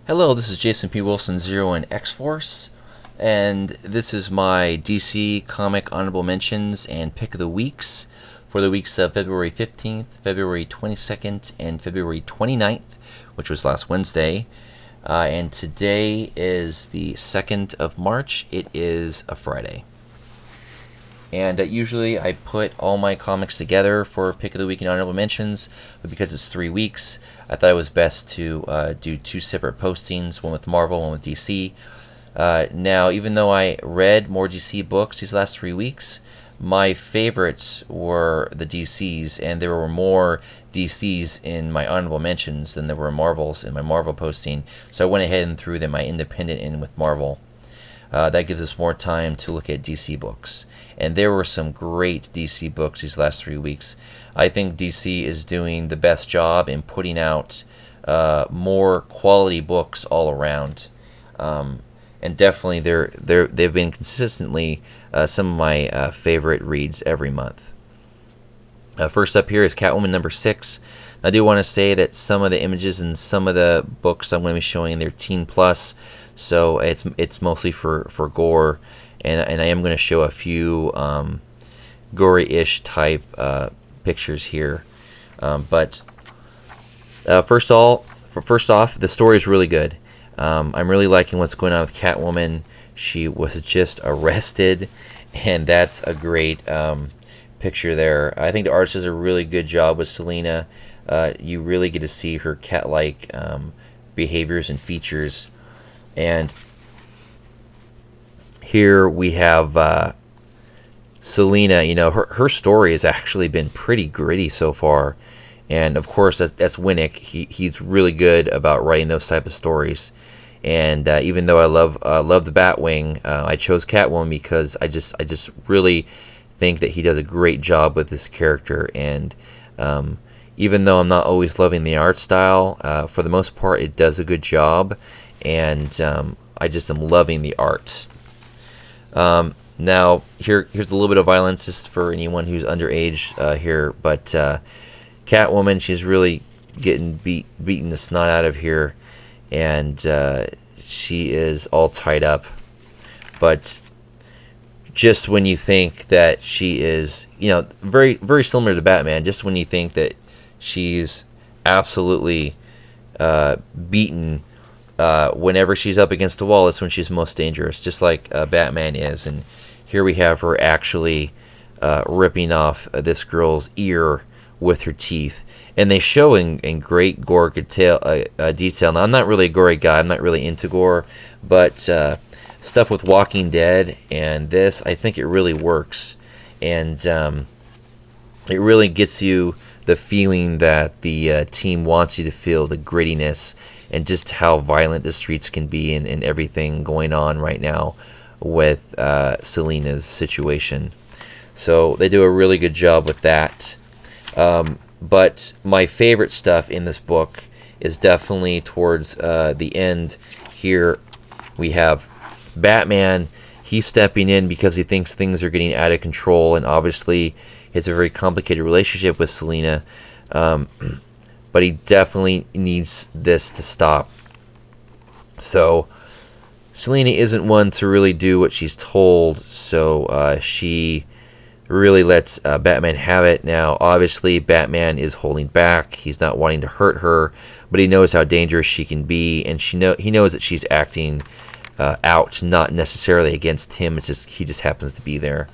Hello, this is Jason P. Wilson, Zero and X-Force, and this is my DC Comic Honorable Mentions and Pick of the Weeks for the weeks of February 15th, February 22nd, and February 29th, which was last Wednesday. And today is the 2nd of March. It is a Friday. And usually I put all my comics together for Pick of the Week and Honorable Mentions, but because it's 3 weeks, I thought it was best to do two separate postings, one with Marvel, one with DC. Now, even though I read more DC books these last 3 weeks, my favorites were the DCs, and there were more DCs in my Honorable Mentions than there were Marvels in my Marvel posting, so I went ahead and threw them my independent in with Marvel. That gives us more time to look at DC books. And there were some great DC books these last 3 weeks. I think DC is doing the best job in putting out more quality books all around. And definitely they've been consistently some of my favorite reads every month. First up here is Catwoman number 6. I do want to say that some of the images in some of the books I'm going to be showing, they're teen plus, so it's mostly for gore, and I am going to show a few gory-ish type pictures here. But first off, the story is really good. I'm really liking what's going on with Catwoman. She was just arrested, and that's a great picture there. I think the artist does a really good job with Selina. You really get to see her cat-like behaviors and features. And here we have Selina. You know, her story has actually been pretty gritty so far. And of course, that's Winnick. He's really good about writing those type of stories. And even though I love the Batwing, I chose Catwoman because I just really think that he does a great job with this character. And even though I'm not always loving the art style, for the most part, it does a good job. And I just am loving the art. Now, here's a little bit of violence just for anyone who's underage here. But Catwoman, she's really getting beaten the snot out of here. And she is all tied up. But just when you think that she is, you know, very, very similar to Batman, just when you think that she's absolutely beaten, whenever she's up against the wall, that's when she's most dangerous, just like Batman is. And here we have her actually ripping off this girl's ear with her teeth. And they show in great gore detail. Now, I'm not really a gory guy. I'm not really into gore. But stuff with Walking Dead and this, I think it really works. And it really gets you the feeling that the team wants you to feel, the grittiness and just how violent the streets can be, and everything going on right now with Selina's situation. So they do a really good job with that. But my favorite stuff in this book is definitely towards the end. Here we have Batman. He's stepping in because he thinks things are getting out of control, and obviously he has a very complicated relationship with Selina. But he definitely needs this to stop. So Selina isn't one to really do what she's told, so she really lets Batman have it. Now, obviously, Batman is holding back. He's not wanting to hurt her, but he knows how dangerous she can be, and he knows that she's acting out, not necessarily against him. It's just he just happens to be there.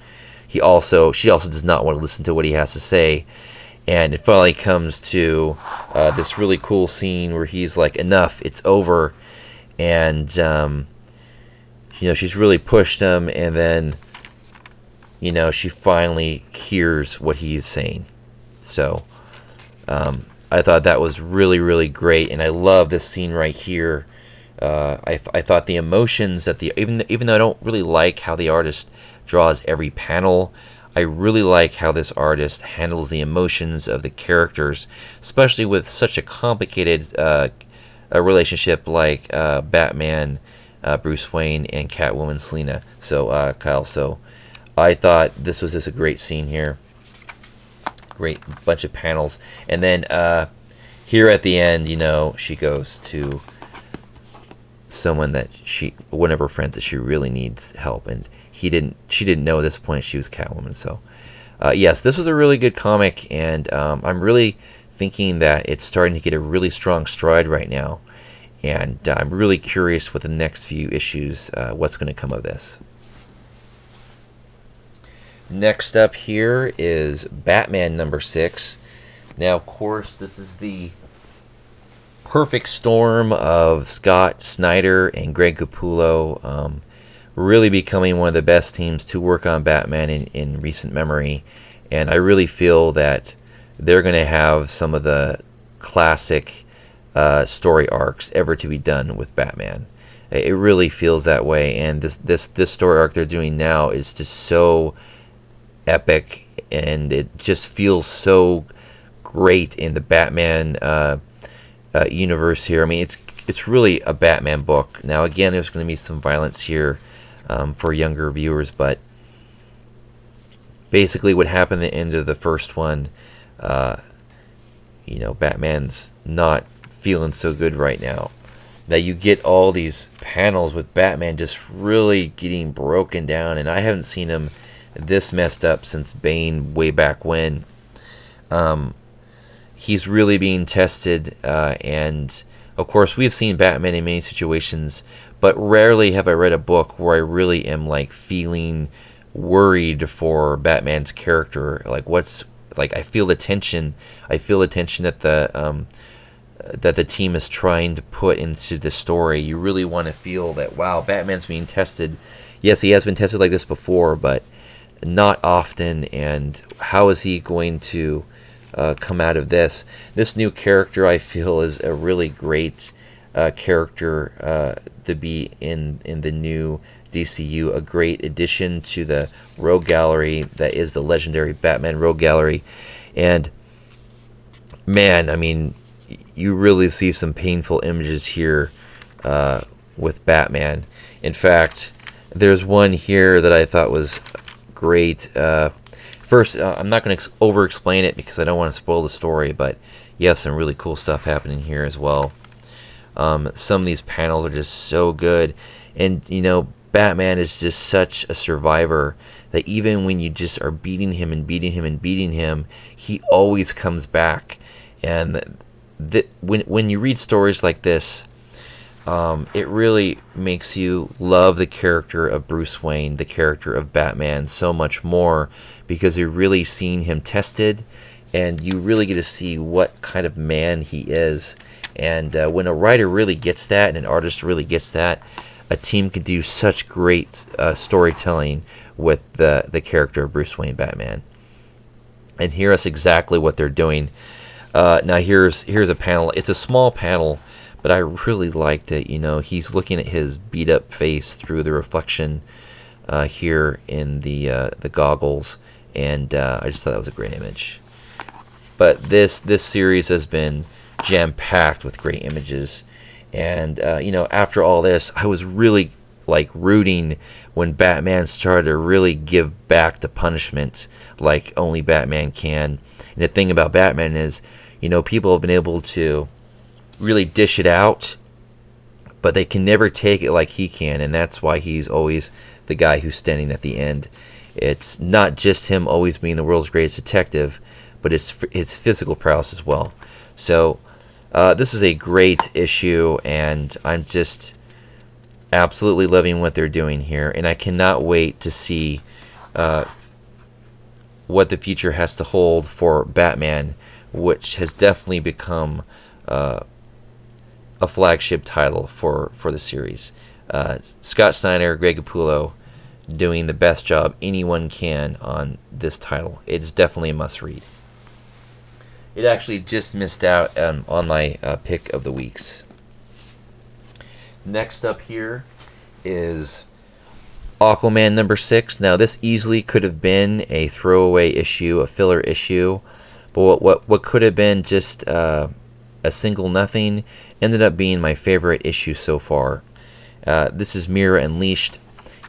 She also does not want to listen to what he has to say. And it finally comes to this really cool scene where he's like, enough, it's over. And, you know, she's really pushed him. And then, you know, she finally hears what he's saying. So, I thought that was really, really great. And I love this scene right here. I thought the emotions that even though I don't really like how the artist draws every panel, I really like how this artist handles the emotions of the characters, especially with such a complicated a relationship like Batman, Bruce Wayne, and Catwoman, Selina. So, Kyle, so I thought this was just a great scene here. Great bunch of panels. And then here at the end, you know, she goes to someone that one of her friends that she really needs help, and she didn't know at this point she was Catwoman. So yes, this was a really good comic, and I'm really thinking that it's starting to get a really strong stride right now, and I'm really curious with the next few issues what's going to come of this. Next up here is Batman number 6. Now, of course, this is the perfect storm of Scott Snyder and Greg Capullo really becoming one of the best teams to work on Batman in recent memory. And I really feel that they're going to have some of the classic story arcs ever to be done with Batman. It really feels that way. And this story arc they're doing now is just so epic, and it just feels so great in the Batman universe here. I mean, it's really a Batman book. Now, again, there's going to be some violence here for younger viewers, but basically what happened at the end of the first one, you know, Batman's not feeling so good right now. Now you get all these panels with Batman just really getting broken down, and I haven't seen him this messed up since Bane way back when. He's really being tested, and of course we've seen Batman in many situations, but rarely have I read a book where I really am like feeling worried for Batman's character. Like I feel the tension. I feel the tension that the team is trying to put into the story. You really want to feel that, wow, Batman's being tested. Yes, he has been tested like this before, but not often. And how is he going to come out of this? This new character, I feel, is a really great character to be in the new DCU. A great addition to the Rogue Gallery that is the legendary Batman Rogue Gallery. And man, I mean, you really see some painful images here with Batman. In fact, there's one here that I thought was great. First, I'm not going to over-explain it because I don't want to spoil the story, but you have some really cool stuff happening here as well. Some of these panels are just so good. And, you know, Batman is just such a survivor that even when you just are beating him and beating him and beating him, he always comes back. And when you read stories like this, it really makes you love the character of Bruce Wayne, the character of Batman, so much more, because you're really seeing him tested, and you really get to see what kind of man he is. And when a writer really gets that, and an artist really gets that, a team can do such great storytelling with the character of Bruce Wayne, Batman. And here is exactly what they're doing. Now here's a panel. It's a small panel, but I really liked it. You know, he's looking at his beat up face through the reflection here in the goggles, and I just thought that was a great image. But this series has been jam packed with great images, and you know, after all this, I was really like rooting when Batman started to really give back the punishment like only Batman can. And the thing about Batman is, you know, people have been able to really dish it out, but they can never take it like he can, and that's why he's always the guy who's standing at the end. It's not just him always being the world's greatest detective, but it's his physical prowess as well. So this is a great issue, and I'm just absolutely loving what they're doing here, and I cannot wait to see what the future has to hold for Batman, which has definitely become a flagship title for the series. Scott Snyder, Greg Capullo doing the best job anyone can on this title. It's definitely a must-read. It actually just missed out on my pick of the weeks. Next up here is Aquaman number 6. Now this easily could have been a throwaway issue, a filler issue, but what could have been just a single nothing ended up being my favorite issue so far. This is Mira Unleashed,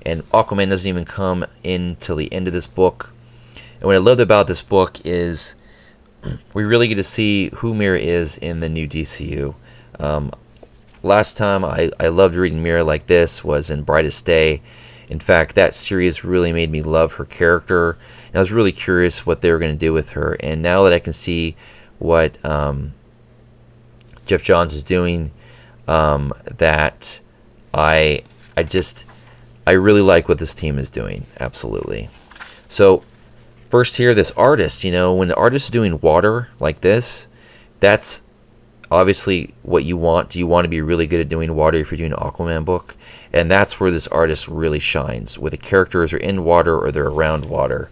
and Aquaman doesn't even come in till the end of this book. And what I loved about this book is we really get to see who Mira is in the new DCU. last time I loved reading Mira like this was in Brightest Day. In fact, that series really made me love her character, and I was really curious what they were going to do with her. And now that I can see what Jeff Johns is doing, that I really like what this team is doing. Absolutely. So first here, this artist, when the artist is doing water like this, that's obviously what you want. Do you want to be really good at doing water if you're doing an Aquaman book? And that's where this artist really shines, where the characters are in water or they're around water.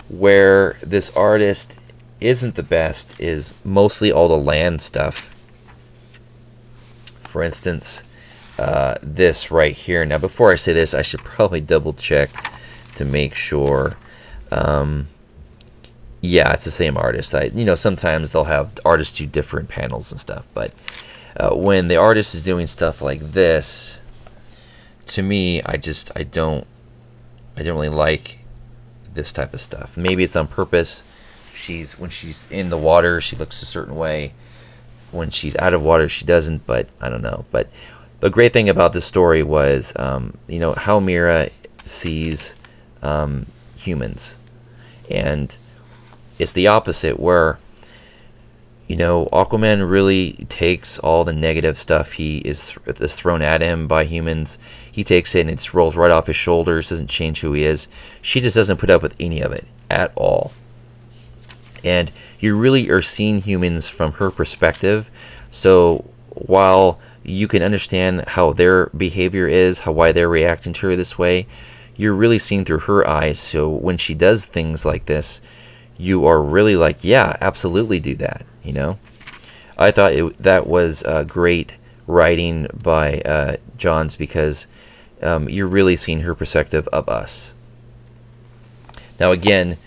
Where this artist isn't the best is mostly all the land stuff. For instance, this right here. Now, before I say this, I should probably double check to make sure. Yeah, it's the same artist. Sometimes they'll have artists do different panels and stuff, but when the artist is doing stuff like this, to me, I don't really like this type of stuff. Maybe it's on purpose. When she's in the water, she looks a certain way. When she's out of water, she doesn't. But I don't know. But the great thing about this story was, how Mira sees humans, and it's the opposite, where Aquaman really takes all the negative stuff he is thrown at him by humans. He takes it and it rolls right off his shoulders, doesn't change who he is. She just doesn't put up with any of it at all. And you really are seeing humans from her perspective. So while you can understand how their behavior is, why they're reacting to her this way, you're really seeing through her eyes. So when she does things like this, you are really like, yeah, absolutely do that. I thought that was great writing by Johns, because you're really seeing her perspective of us. Now again,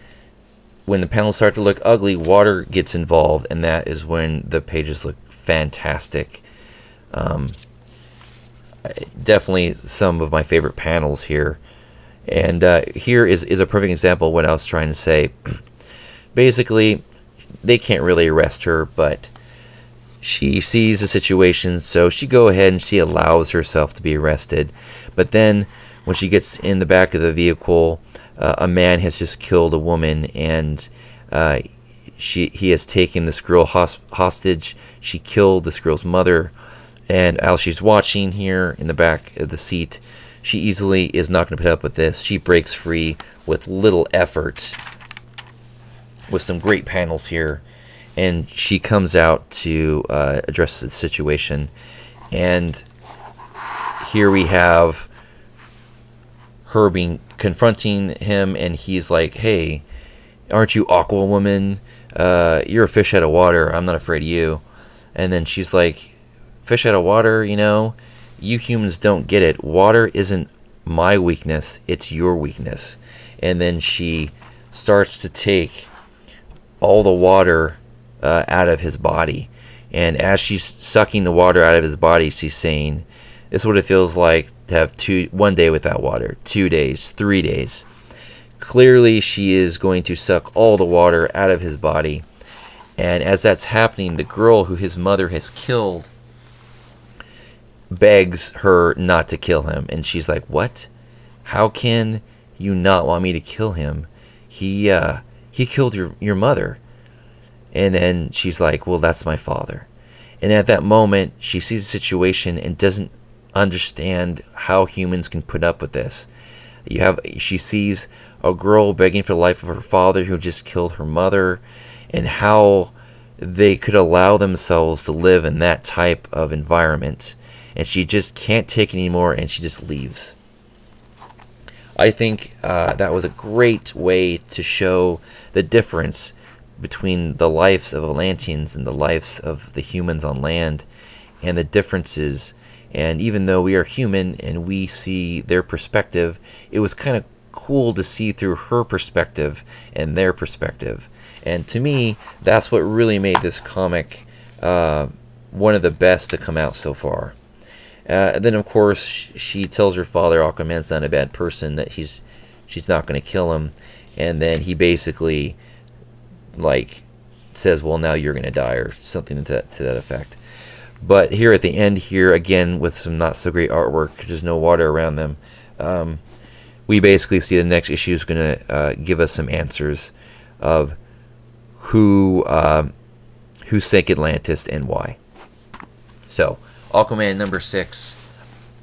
when the panels start to look ugly, water gets involved, and that is when the pages look fantastic. Definitely some of my favorite panels here. And here is a perfect example of what I was trying to say. Basically, they can't really arrest her, but she sees the situation, so she go ahead and she allows herself to be arrested. But then when she gets in the back of the vehicle, a man has just killed a woman, and he has taken this girl hostage. She killed this girl's mother, and as she's watching here in the back of the seat, she easily is not going to put up with this. She breaks free with little effort, with some great panels here, and she comes out to address the situation. And here we have her confronting him, and he's like, hey, aren't you Aquawoman? You're a fish out of water. I'm not afraid of you. And then she's like, fish out of water, you humans don't get it. Water isn't my weakness, it's your weakness. And then she starts to take all the water out of his body. And as she's sucking the water out of his body, she's saying, this is what it feels like to have 1 day without water, 2 days, 3 days. Clearly, she is going to suck all the water out of his body. And as that's happening, the girl who his mother has killed begs her not to kill him. And she's like, what? How can you not want me to kill him? He killed your mother. And then she's like, well, that's my father. And at that moment, she sees the situation and doesn't understand how humans can put up with this. She sees a girl begging for the life of her father who just killed her mother, and how they could allow themselves to live in that type of environment. And she just can't take it anymore, and she just leaves. I think that was a great way to show the difference between the lives of Atlanteans and the lives of the humans on land, and the differences. And even though we are human and we see their perspective, it was kind of cool to see through her perspective and their perspective. And to me, that's what really made this comic one of the best to come out so far. Then, of course, she tells her father Aquaman's not a bad person, that she's not going to kill him. And then he basically says, well, now you're going to die, or something to that effect. But here at the end here, again, with some not so great artwork, there's no water around them, we basically see the next issue is going to give us some answers of who sank Atlantis and why. So, Aquaman number 6,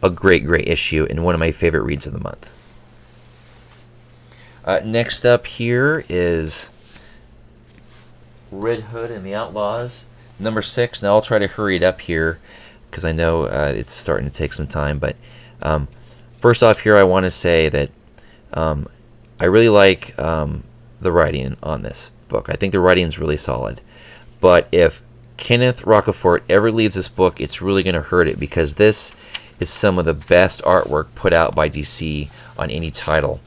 a great issue, and one of my favorite reads of the month. Next up here is Red Hood and the Outlaws, number 6. Now I'll try to hurry it up here because I know it's starting to take some time. But first off here, I want to say that I really like the writing on this book. I think the writing is really solid. But if Kenneth Rocafort ever leaves this book, it's really going to hurt it, because this is some of the best artwork put out by DC on any title.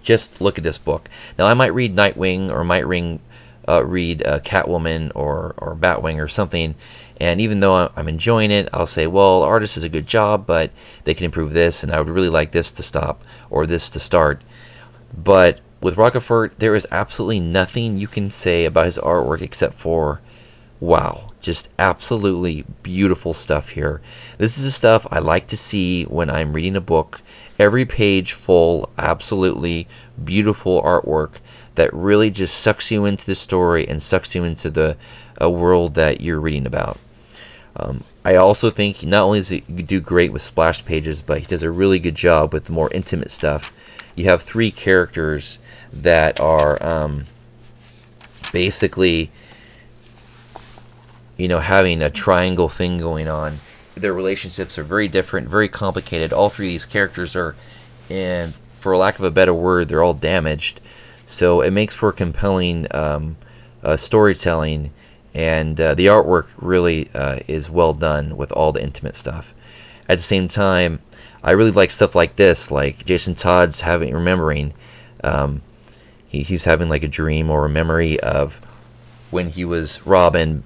Just look at this book. Now, I might read Nightwing, or might read Catwoman or Batwing or something, and even though I'm enjoying it, I'll say, well, artist does a good job, but they can improve this, and I would really like this to stop or this to start. But with Rocafort, there is absolutely nothing you can say about his artwork except for, wow, just absolutely beautiful stuff here. This is the stuff I like to see when I'm reading a book. Every page full, absolutely beautiful artwork that really just sucks you into the story and sucks you into the world that you're reading about. I also think not only does he do great with splash pages, but he does a really good job with the more intimate stuff. You have 3 characters that are basically, having a triangle thing going on. Their relationships are very different, very complicated. All 3 of these characters are, and for lack of a better word, they're all damaged. So it makes for compelling storytelling, and the artwork really is well done with all the intimate stuff. At the same time, I really like stuff like this, like Jason Todd's remembering. He's having like a dream or a memory of when he was Robin.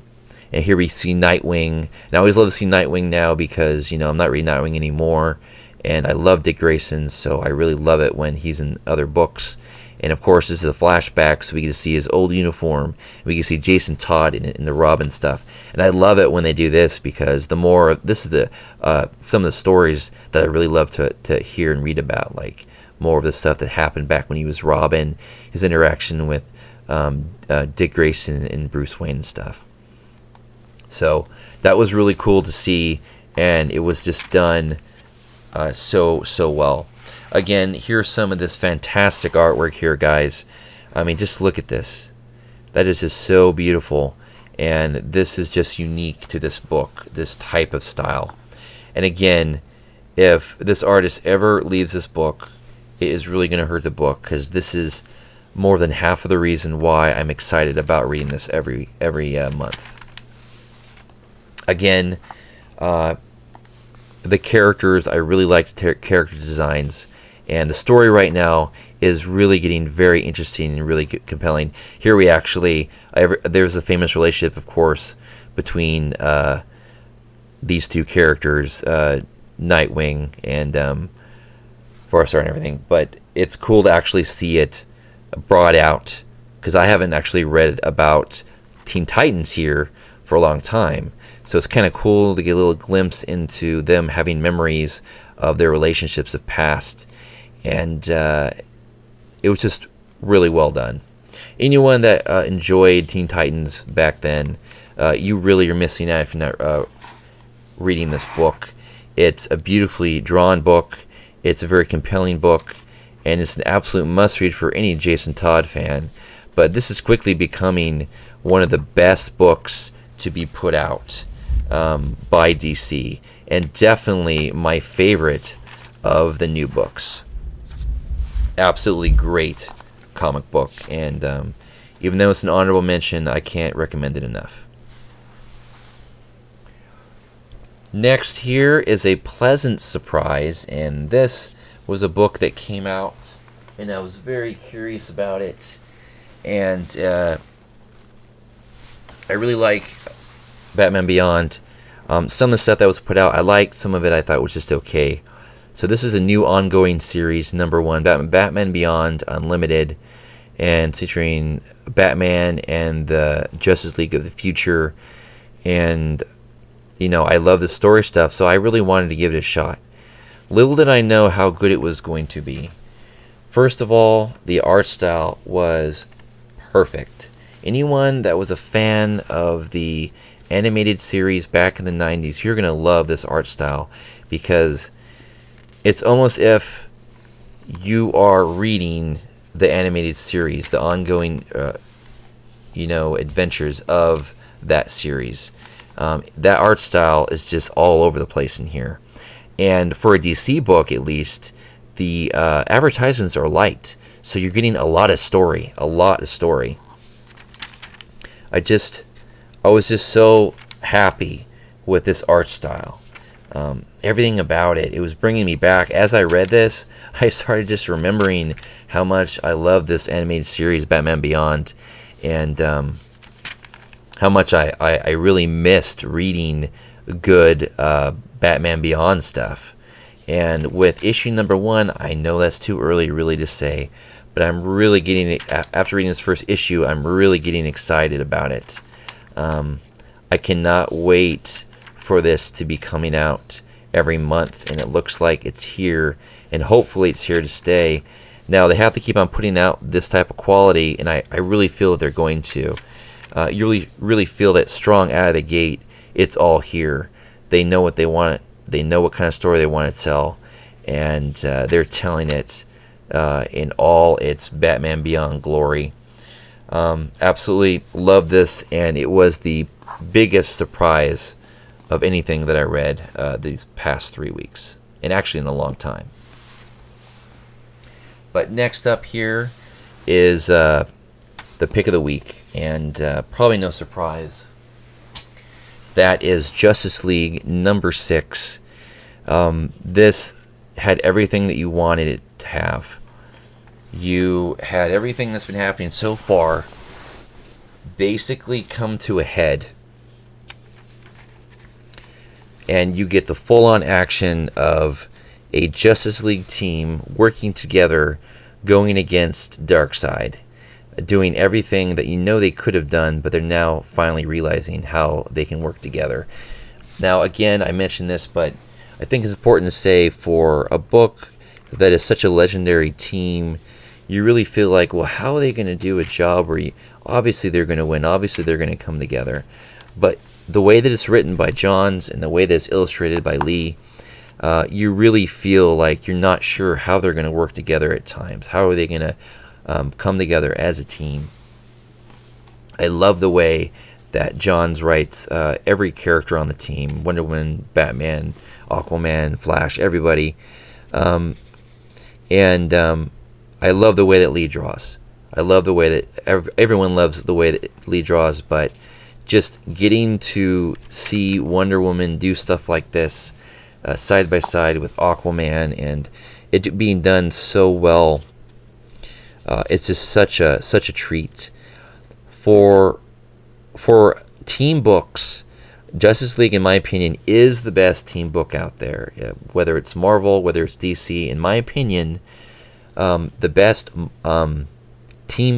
And here we see Nightwing. And I always love to see Nightwing now because, I'm not reading Nightwing anymore. And I love Dick Grayson, so I really love it when he's in other books. And of course, this is a flashback, so we get to see his old uniform. We can see Jason Todd in the Robin stuff. And I love it when they do this, because this is some of the stories that I really love to hear and read about. Like more of the stuff that happened back when he was Robin, his interaction with Dick Grayson and Bruce Wayne and stuff. So that was really cool to see, and it was just done so well. Again, here's some of this fantastic artwork here, guys. I mean, just look at this. That is just so beautiful, and this is just unique to this book, this type of style. And again, if this artist ever leaves this book, it is really going to hurt the book, because this is more than half of the reason why I'm excited about reading this every month. Again, the characters, I really like the character designs, and the story right now is really getting very interesting and really compelling. Here we actually, there's a famous relationship, of course, between these 2 characters, Nightwing and Farstar and everything, but it's cool to actually see it brought out, because I haven't actually read about Teen Titans here for a long time. So it's kind of cool to get a little glimpse into them having memories of their relationships of past. And it was just really well done. Anyone that enjoyed Teen Titans back then, you really are missing out if you're not reading this book. It's a beautifully drawn book. It's a very compelling book. And it's an absolute must-read for any Jason Todd fan. But this is quickly becoming one of the best books to be put out by DC, and definitely my favorite of the new books. Absolutely great comic book, and even though it's an honorable mention, I can't recommend it enough. Next here is a pleasant surprise, and this was a book that came out, and I was very curious about it, and I really like Batman Beyond. Some of the stuff that was put out I liked, some of it I thought was just okay. So this is a new ongoing series, number 1, Batman Beyond Unlimited, and featuring Batman and the Justice League of the Future. And I love the story stuff, so I really wanted to give it a shot. Little did I know how good it was going to be. First of all, the art style was perfect. Anyone that was a fan of the animated series back in the 90s, you're going to love this art style, because it's almost if you are reading the animated series, the ongoing adventures of that series. That art style is just all over the place in here. And for a DC book, at least, the advertisements are light, so you're getting a lot of story. I was just so happy with this art style. Everything about it was bringing me back. As I read this, I started just remembering how much I love this animated series, Batman Beyond, and how much I really missed reading good Batman Beyond stuff. And with issue number 1, I know that's too early really to say, but I'm really getting, after reading this first issue, I'm really getting excited about it. I cannot wait for this to be coming out every month, and it looks like it's here, and hopefully it's here to stay. Now, they have to keep on putting out this type of quality, and I really feel that they're going to. You really feel that strong out of the gate. It's all here. They know what they want. They know what kind of story they want to tell, and they're telling it in all its Batman Beyond glory. Absolutely love this, and it was the biggest surprise of anything that I read these past 3 weeks, and actually in a long time. But next up here is the pick of the week, and probably no surprise, that is Justice League number 6. This had everything that you wanted it to have. You had everything that's been happening so far basically come to a head, and you get the full-on action of a Justice League team working together, going against Darkseid, doing everything that you know they could have done, but they're now finally realizing how they can work together. Now, again, I mentioned this, but I think it's important to say, for a book that is such a legendary team, you really feel like, well, how are they going to do a job where obviously they're going to win, obviously they're going to come together. But the way that it's written by Johns and the way that it's illustrated by Lee, you really feel like you're not sure how they're going to work together at times. How are they going to come together as a team? I love the way that Johns writes every character on the team: Wonder Woman, Batman, Aquaman, Flash, everybody. And I love the way that Lee draws. I love the way that everyone loves the way that Lee draws, but just getting to see Wonder Woman do stuff like this side by side with Aquaman, and it being done so well, it's just such a treat. For team books, Justice League, in my opinion, is the best team book out there. Whether it's Marvel, whether it's DC, in my opinion, the best team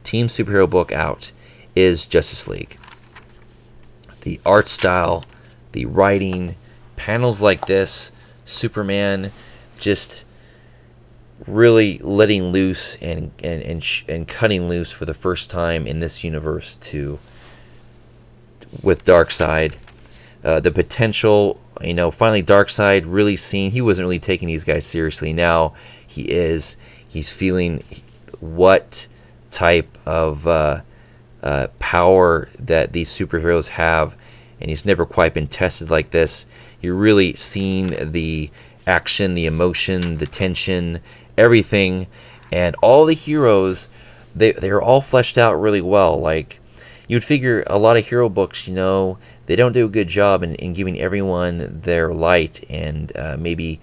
superhero book out is Justice League. The art style, the writing, panels like this, Superman just really letting loose and cutting loose for the first time in this universe with Darkseid. The potential, finally Darkseid really seeing, he wasn't really taking these guys seriously. Now he is. He's feeling what type of power that these superheroes have, and he's never quite been tested like this. You're really seeing the action, the emotion, the tension, everything, and all the heroes, they're all fleshed out really well. Like, you'd figure a lot of hero books, they don't do a good job in giving everyone their light, and maybe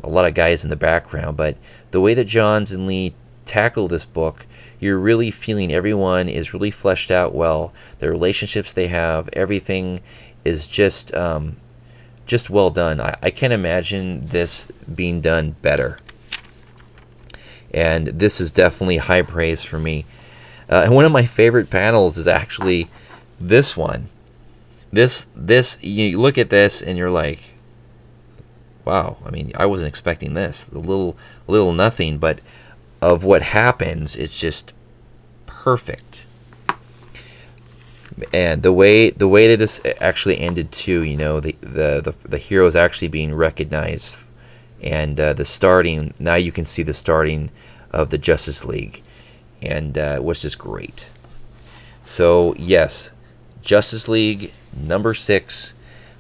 a lot of guys in the background. But the way that Johns and Lee tackle this book, you're really feeling everyone is really fleshed out well. The relationships they have, everything is just well done. I can't imagine this being done better. And this is definitely high praise for me. And one of my favorite panels is actually this one, This you look at this and you're like, wow. I mean, I wasn't expecting this. A little nothing, but of what happens, it's just perfect. And the way that this actually ended too, you know, the heroes actually being recognized, and the starting. Now you can see the starting of the Justice League, and was just great. So yes, Justice League #6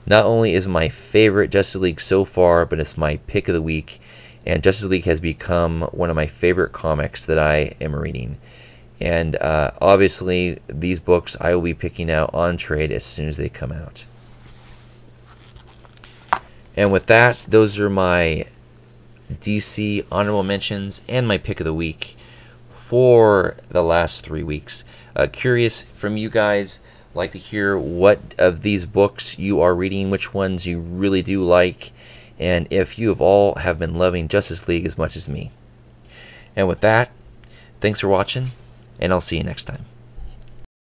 not only is my favorite Justice League so far, but it's my pick of the week. And Justice League has become one of my favorite comics that I am reading. And obviously, these books I will be picking out on trade as soon as they come out. And with that, those are my DC honorable mentions and my pick of the week for the last 3 weeks. Curious from you guys, like to hear what of these books you are reading, which ones you really do like, and if you have been loving Justice League as much as me. And with that, thanks for watching, and I'll see you next time.